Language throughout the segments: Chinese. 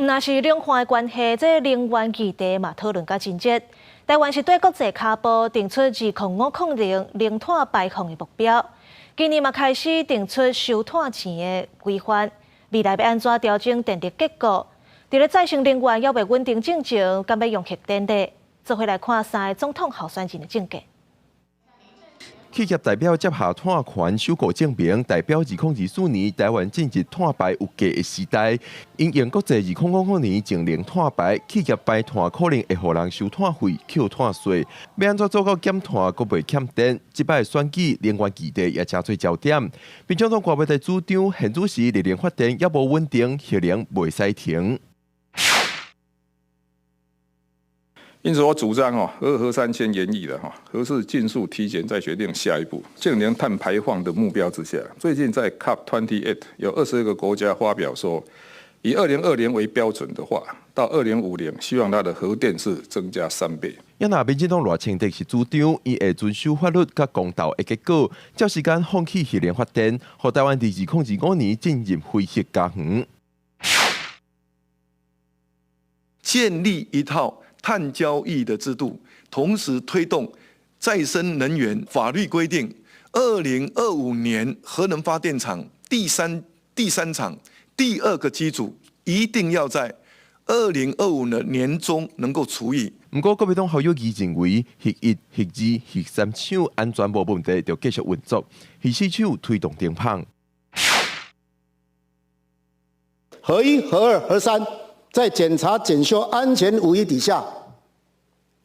那是两岸的关系，这能源议题嘛讨论甲真热。台湾是对国际卡报定出2050零碳排放的目标，今年嘛开始定出收碳钱的规范，未来要安怎调整电力结构？伫咧再生能源要未稳定进前，敢要用核电力？做回来看3个总统候选人的政见。企业代表接下碳权首个证明，代表2024年台湾进入碳排有价的时代。因应国际2050年净零碳排，企业排碳可能会互人收碳费、扣碳税。要安怎做到减碳，阁袂欠电？即摆选举能源议题也真侪焦点。民进党国会的主张，现主时热能发电也无稳定，核能袂使停。因此，我主张核三先研议的核四尽速提前再决定下一步净零碳排放的目标之下。最近在 COP28 有22个国家发表说，以2020为标准的话，到2050希望它的核电是增加3倍。因那民进党赖清德是主张，伊会遵守法律甲公道的结果，照时间放弃核能发电，让台湾伫2025年进入非核家园，建立一套碳交易的制度，同时推动再生能源法律规定，2025年核能发电厂第三厂第2个机组一定要在2025的年中能够除役。不过，国民党好友议认为，核1、核2、核3厂安全无问题，就继续运作；核4厂推动停放。核1、核2、核3。在检查检修安全无虞底下，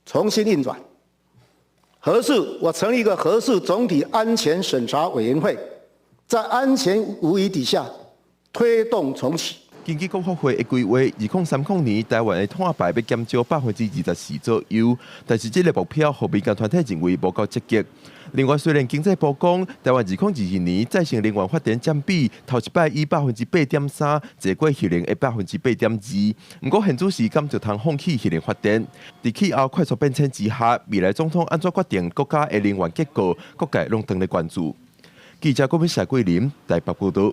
重新运转。核四，我成立一个核四总体安全审查委员会，在安全无虞底下推动重启。根据国发会的规划，2030年台湾的碳排要减少24%左右，但是这个目标，和民间团体认为无够积极。另外，虽然经济部讲，台湾2022年再生能源发电占比头一摆以8.3%坐过核能的8.2%，不过现主时敢就通放弃核能发电。在气候快速变迁之下，未来总统安怎决定国家的能源结构，各界拢当咧关注。记者郭敏霞、桂林台北报道。